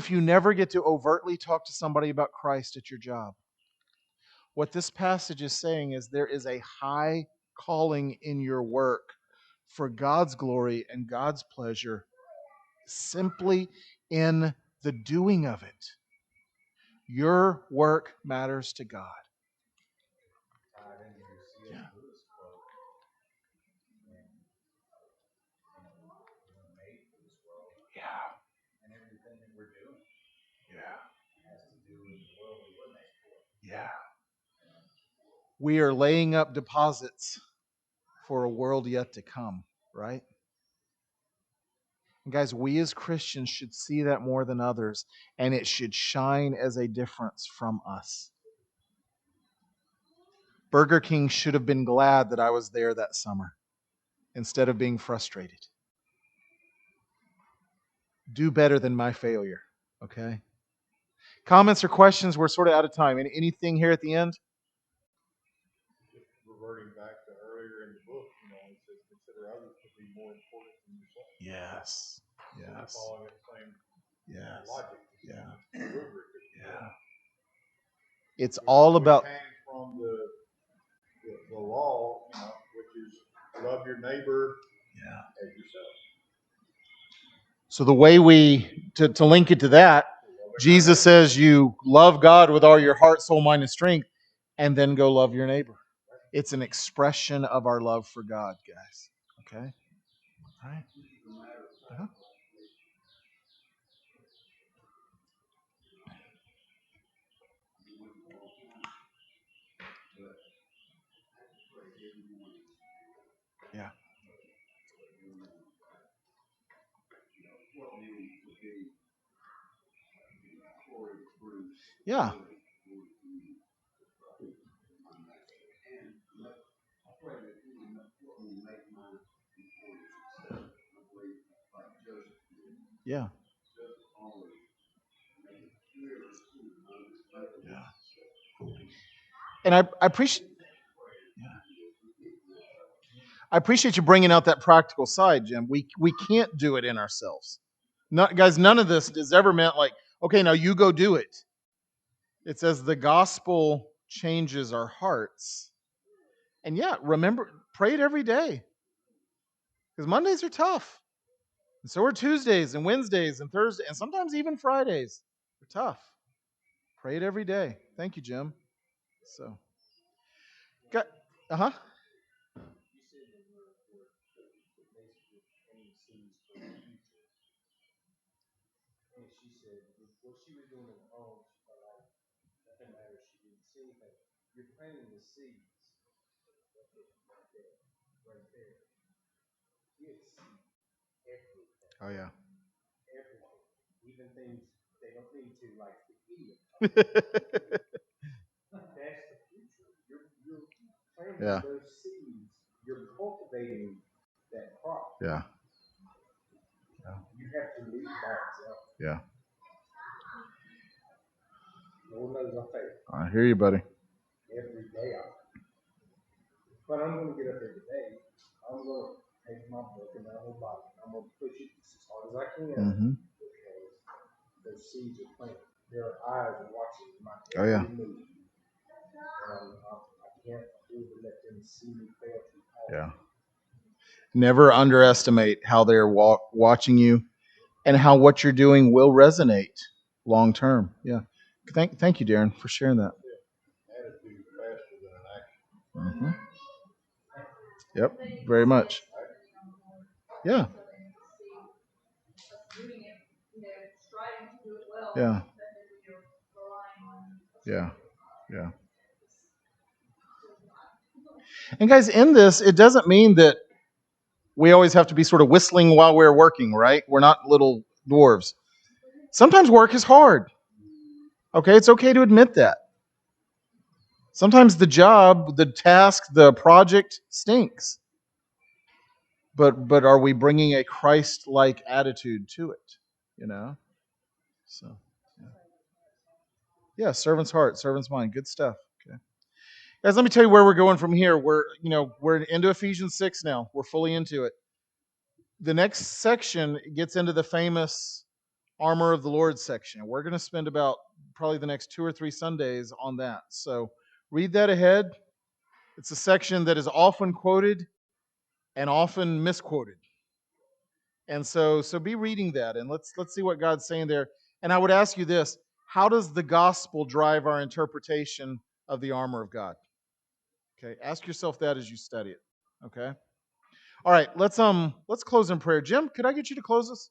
you never get to overtly talk to somebody about Christ at your job, what this passage is saying is there is a high calling in your work for God's glory and God's pleasure simply in the doing of it. Your work matters to God. Tied into your C.S. Lewis quote, we're made for this world, Yeah. and everything that we're doing Yeah. has to do with the world we were made for. Yeah. We are laying up deposits for a world yet to come, right? And guys, we as Christians should see that more than others, and it should shine as a difference from us. Burger King should have been glad that I was there that summer instead of being frustrated. Do better than my failure, okay? Comments or questions? We're sort of out of time. Anything here at the end? Just reverting back to earlier in the book, it says consider others to be more important than yourself. Yes. Yes. Following the same Yes. logic. Yeah. Rubric. Yeah. It's all about. Came from the law, which is love your neighbor as yourself. So the way to link it to that, Jesus says you love God with all your heart, soul, mind, and strength, and then go love your neighbor. It's an expression of our love for God, guys. Okay? All right. Uh-huh. Yeah. Yeah. Yeah. Yeah. And I appreciate you bringing out that practical side, Jim. We can't do it in ourselves. Guys, none of this is ever meant like, okay, now you go do it. It says the gospel changes our hearts. And yeah, remember, pray it every day. Because Mondays are tough. And so are Tuesdays and Wednesdays and Thursdays and sometimes even Fridays. They're tough. Pray it every day. Thank you, Jim. So, uh-huh. And she said, what she was doing at home, she felt like nothing matters. She didn't see anything. You're planting the seeds right there, right there. Kids see everything. Oh, yeah. Everything. Even things they don't need to, like the idiot. That's the future. You're planting those seeds. You're cultivating that crop. Yeah. You have to lead by example. Yeah. Lord knows I fail. I hear you, buddy. Every day I fail. But I'm going to get up there today. I'm going to take my book and I'm going to buy it. I'm going to push it as hard as I can Mm-hmm. because those seeds are planted. Their eyes are watching my Oh, yeah. every move. And I can't afford to let them see me fail too hard. Yeah. Never underestimate how they're watching you and how what you're doing will resonate long term. Yeah. Thank you, Darren, for sharing that. Attitude is faster than an action. Mm-hmm. Yep, very much. Yeah. Yeah. Yeah. Yeah. And guys, in this, it doesn't mean that we always have to be sort of whistling while we're working, right? We're not little dwarves. Sometimes work is hard. Okay, it's okay to admit that. Sometimes the job, the task, the project stinks. But are we bringing a Christ-like attitude to it? You know? So, yeah, servant's heart, servant's mind. Good stuff. Okay. Guys, let me tell you where we're going from here. We're into Ephesians 6 now. We're fully into it. The next section gets into the famous armor of the Lord section. We're going to spend about probably the next 2 or 3 Sundays on that. So read that ahead. It's a section that is often quoted and often misquoted. And so be reading that and let's see what God's saying there. And I would ask you this, how does the gospel drive our interpretation of the armor of God? Okay, ask yourself that as you study it. Okay? All right, let's close in prayer. Jim, could I get you to close us?